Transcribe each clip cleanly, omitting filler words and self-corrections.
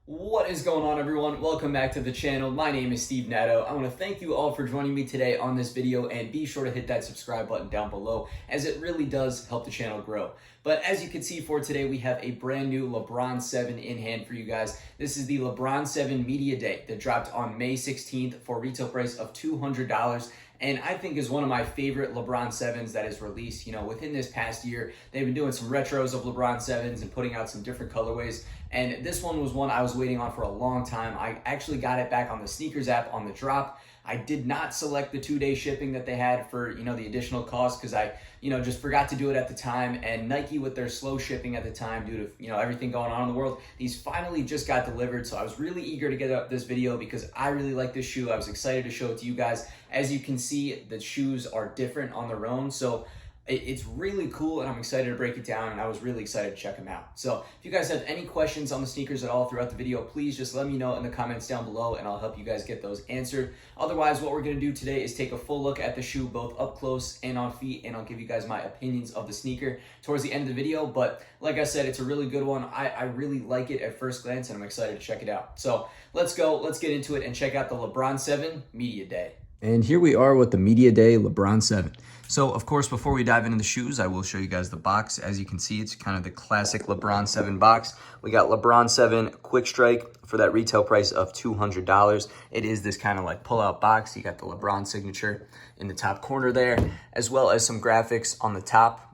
What is going on, everyone? Welcome back to the channel. My name is Steve Natto. I want to thank you all for joining me today on this video, and be sure to hit that subscribe button down below as it really does help the channel grow. But as you can see for today, we have a brand new LeBron 7 in hand for you guys. This is the LeBron 7 Media Day that dropped on May 16th for a retail price of $200. And I think is one of my favorite LeBron 7s that is released, within this past year. They've been doing some retros of LeBron 7s and putting out some different colorways. And this one was one I was waiting on for a long time. I actually got it back on the sneakers app on the drop. I did not select the 2-day shipping that they had for, the additional cost because I, just forgot to do it at the time. And Nike, with their slow shipping at the time due to, everything going on in the world, these finally just got delivered. So I was really eager to get up this video because I really like this shoe. I was excited to show it to you guys. As you can see, the shoes are different on their own. So it's really cool, and I'm excited to break it down, and I was really excited to check them out. So if you guys have any questions on the sneakers at all throughout the video, please just let me know in the comments down below, and I'll help you guys get those answered. Otherwise, what we're going to do today is take a full look at the shoe, both up close and on feet, and I'll give you guys my opinions of the sneaker towards the end of the video. But like I said, it's a really good one. I really like it at first glance, and I'm excited to check it out. So let's get into it and check out the LeBron 7 Media Day. And here we are with the Media Day LeBron 7. So, of course, before we dive into the shoes, I will show you guys the box. As you can see, it's kind of the classic LeBron 7 box. We got LeBron 7 Quick Strike for that retail price of $200. It is this kind of like pull-out box. You got the LeBron signature in the top corner there, as well as some graphics on the top,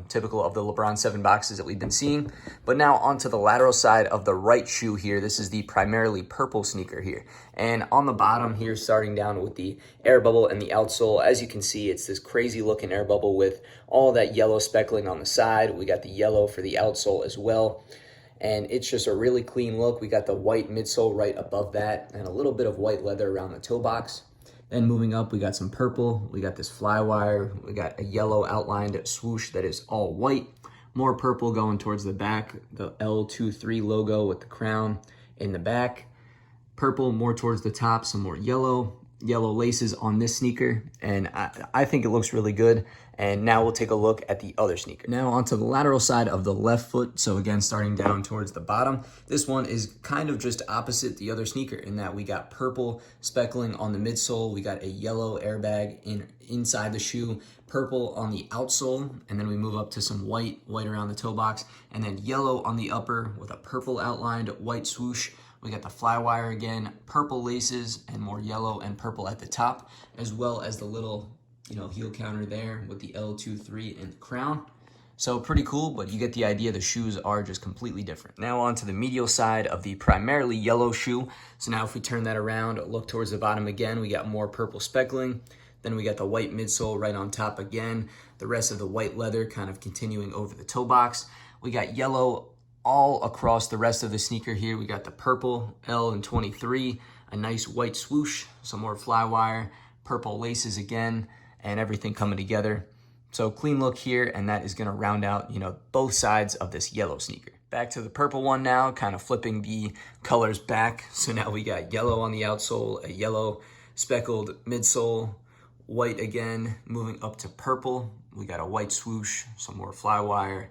typical of the LeBron 7 boxes that we've been seeing. But now onto the lateral side of the right shoe here. This is the primarily purple sneaker here. And on the bottom here, starting down with the air bubble and the outsole, as you can see, it's this crazy looking air bubble with all that yellow speckling on the side. We got the yellow for the outsole as well. And it's just a really clean look. We got the white midsole right above that and a little bit of white leather around the toe box. Then moving up, we got some purple, we got this fly wire, we got a yellow outlined swoosh that is all white, more purple going towards the back, the L23 logo with the crown in the back, purple more towards the top, some more yellow laces on this sneaker, and I think it looks really good. And now we'll take a look at the other sneaker. Now onto the lateral side of the left foot. So again, starting down towards the bottom, this one is kind of just opposite the other sneaker in that we got purple speckling on the midsole, we got a yellow airbag inside the shoe, purple on the outsole, and then we move up to some white around the toe box, and then yellow on the upper with a purple outlined white swoosh. We got the fly wire again, purple laces, and more yellow and purple at the top, as well as the little, heel counter there with the L23 and the crown. So pretty cool, but you get the idea. The shoes are just completely different. Now onto the medial side of the primarily yellow shoe. So now if we turn that around, look towards the bottom again, we got more purple speckling. Then we got the white midsole right on top again. The rest of the white leather kind of continuing over the toe box. We got yellow all across the rest of the sneaker here. We got the purple L and 23, a nice white swoosh, some more fly wire, purple laces again, and everything coming together. So clean look here, and that is going to round out, both sides of this yellow sneaker. Back to the purple one now, kind of flipping the colors back. So now we got yellow on the outsole, a yellow speckled midsole, white again, moving up to purple. We got a white swoosh, some more fly wire.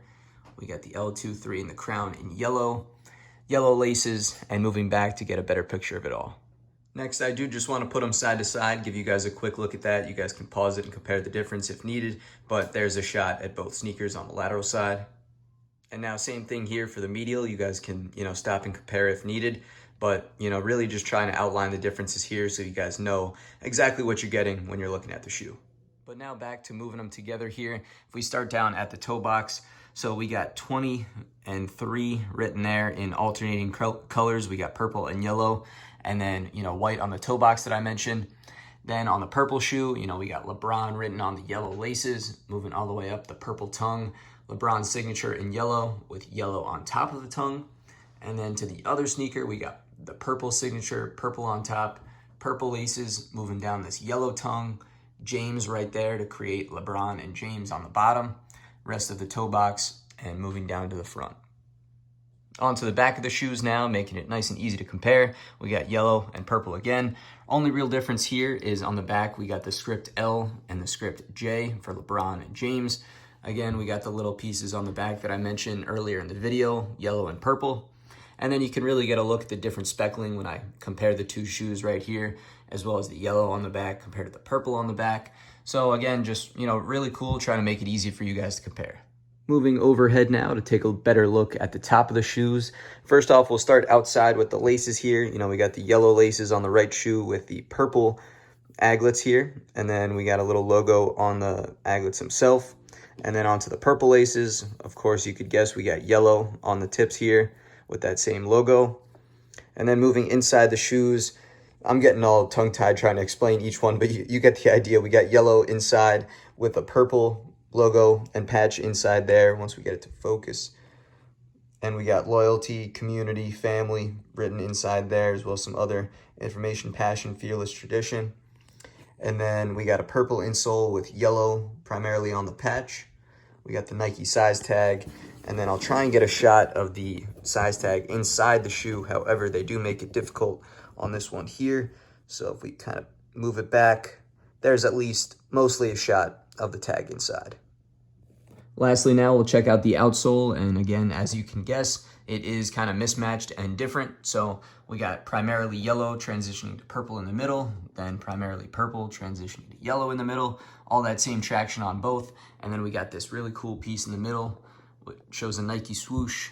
We got the L23 and the crown in yellow laces, and moving back to get a better picture of it all. Next, I do just want to put them side to side, give you guys a quick look at that. You guys can pause it and compare the difference if needed, but there's a shot at both sneakers on the lateral side. And now same thing here for the medial. You guys can, stop and compare if needed, but, really just trying to outline the differences here so you guys know exactly what you're getting when you're looking at the shoe. But now back to moving them together here. If we start down at the toe box, so we got 20 and 3 written there in alternating colors. We got purple and yellow, and then, white on the toe box that I mentioned. Then on the purple shoe, we got LeBron written on the yellow laces, moving all the way up the purple tongue, LeBron signature in yellow with yellow on top of the tongue. And then to the other sneaker, we got the purple signature, purple on top, purple laces, moving down this yellow tongue, James right there to create LeBron and James on the bottom, rest of the toe box, and moving down to the front. Onto the back of the shoes now, making it nice and easy to compare. We got yellow and purple again. Only real difference here is on the back, we got the script L and the script J for LeBron and James. Again, we got the little pieces on the back that I mentioned earlier in the video, yellow and purple. And then you can really get a look at the different speckling when I compare the two shoes right here, as well as the yellow on the back compared to the purple on the back. So again, just, really cool, trying to make it easy for you guys to compare. Moving overhead now to take a better look at the top of the shoes. First off, we'll start outside with the laces here. We got the yellow laces on the right shoe with the purple aglets here. And then we got a little logo on the aglets himself. And then onto the purple laces. Of course, you could guess we got yellow on the tips here with that same logo. And then moving inside the shoes, I'm getting all tongue-tied trying to explain each one, but you get the idea. We got yellow inside with a purple logo and patch inside there once we get it to focus. And we got loyalty, community, family written inside there, as well as some other information, passion, fearless, tradition. And then we got a purple insole with yellow primarily on the patch. We got the Nike size tag, and then I'll try and get a shot of the size tag inside the shoe. However, they do make it difficult on this one here. So if we kind of move it back, there's at least mostly a shot of the tag inside. Lastly, now we'll check out the outsole. And again, as you can guess, it is kind of mismatched and different. So we got primarily yellow transitioning to purple in the middle, then primarily purple transitioning to yellow in the middle, all that same traction on both. And then we got this really cool piece in the middle, which shows a Nike swoosh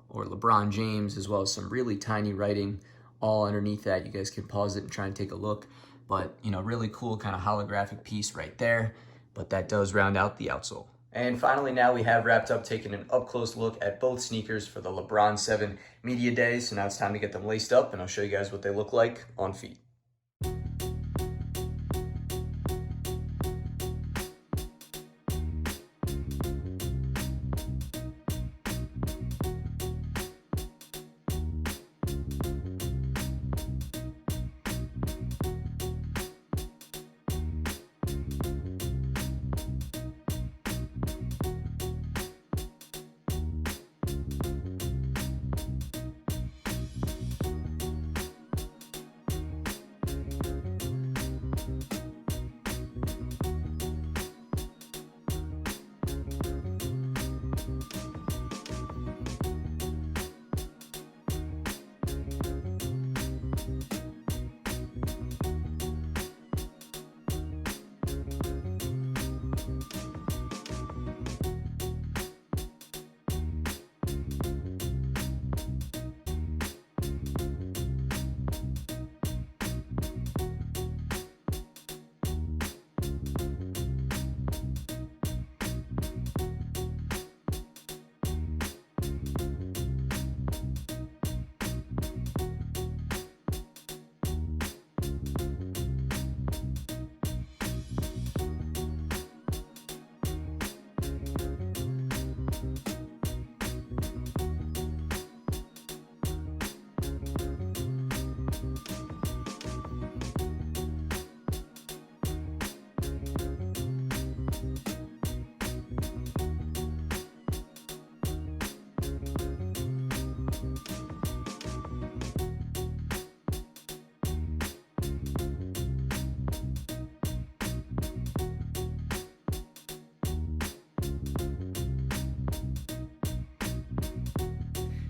or LeBron James, as well as some really tiny writing all underneath that. You guys can pause it and try and take a look. But, really cool kind of holographic piece right there. But that does round out the outsole. And finally, now we have wrapped up taking an up-close look at both sneakers for the LeBron 7 Media Day. So now it's time to get them laced up, and I'll show you guys what they look like on feet.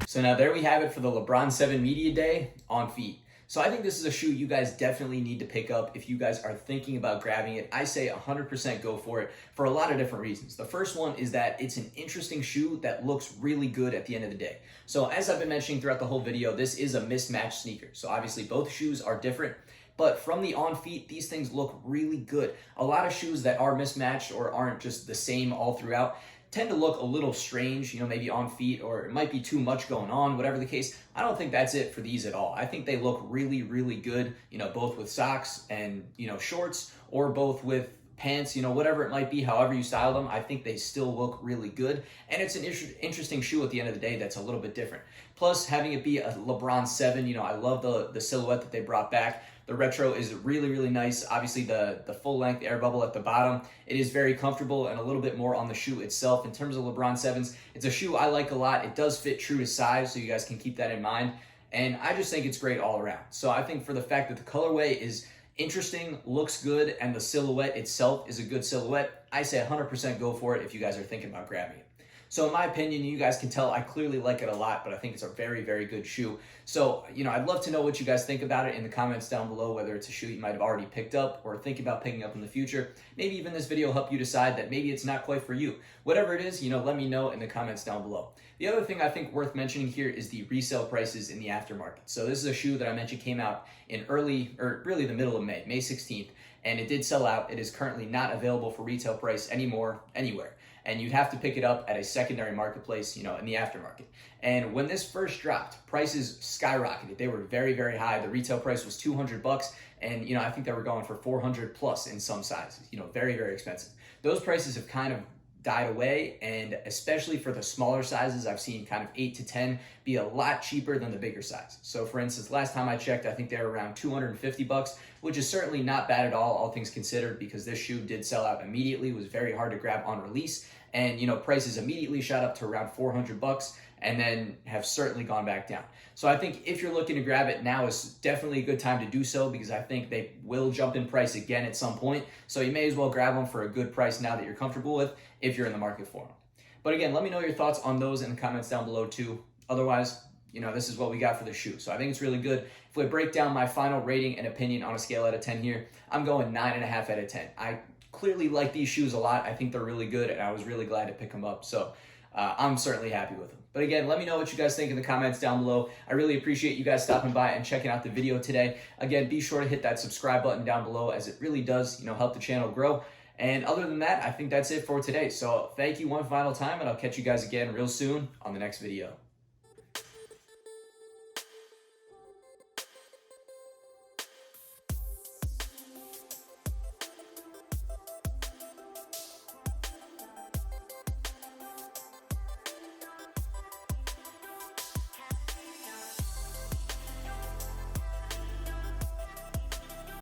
So now there we have it for the LeBron 7 Media Day on feet. So I think this is a shoe you guys definitely need to pick up if you guys are thinking about grabbing it. I say 100% go for it for a lot of different reasons. The first one is that it's an interesting shoe that looks really good at the end of the day. So as I've been mentioning throughout the whole video, this is a mismatched sneaker. So obviously both shoes are different, but from the on feet, these things look really good. A lot of shoes that are mismatched or aren't just the same all throughout tend to look a little strange, maybe on feet, or it might be too much going on, whatever the case. I don't think that's it for these at all. I think they look really, really good, both with socks and, shorts, or both with pants, whatever it might be, however you style them. I think they still look really good. And it's an interesting shoe at the end of the day that's a little bit different. Plus, having it be a LeBron 7, I love the silhouette that they brought back. The retro is really, really nice. Obviously, the full-length air bubble at the bottom, it is very comfortable and a little bit more on the shoe itself. In terms of LeBron 7s, it's a shoe I like a lot. It does fit true to size, so you guys can keep that in mind. And I just think it's great all around. So I think for the fact that the colorway is interesting, looks good, and the silhouette itself is a good silhouette, I say 100% go for it if you guys are thinking about grabbing it. So in my opinion, you guys can tell I clearly like it a lot, but I think it's a very, very good shoe. So, I'd love to know what you guys think about it in the comments down below, whether it's a shoe you might have already picked up or think about picking up in the future. Maybe even this video will help you decide that maybe it's not quite for you. Whatever it is, let me know in the comments down below. The other thing I think worth mentioning here is the resale prices in the aftermarket. So this is a shoe that I mentioned came out in really the middle of May 16th, and it did sell out. It is currently not available for retail price anymore anywhere. And you'd have to pick it up at a secondary marketplace, in the aftermarket. And when this first dropped, prices skyrocketed. They were very, very high. The retail price was $200, and I think they were going for 400 plus in some sizes. Very, very expensive. Those prices have kind of died away, and especially for the smaller sizes, I've seen kind of 8 to 10 be a lot cheaper than the bigger size. So for instance, last time I checked, I think they were around $250, which is certainly not bad at all things considered, because this shoe did sell out immediately. It was very hard to grab on release, and prices immediately shot up to around $400 and then have certainly gone back down. So I think if you're looking to grab it, now is definitely a good time to do so, because I think they will jump in price again at some point. So you may as well grab them for a good price now that you're comfortable with, if you're in the market for them. But again, let me know your thoughts on those in the comments down below too. Otherwise, this is what we got for the shoe. So I think it's really good. If we break down my final rating and opinion on a scale out of 10 here, I'm going 9.5 out of 10. I clearly like these shoes a lot. I think they're really good, and I was really glad to pick them up. So I'm certainly happy with them. But again, let me know what you guys think in the comments down below. I really appreciate you guys stopping by and checking out the video today. Again, be sure to hit that subscribe button down below, as it really does, help the channel grow. And other than that, I think that's it for today. So thank you one final time, and I'll catch you guys again real soon on the next video.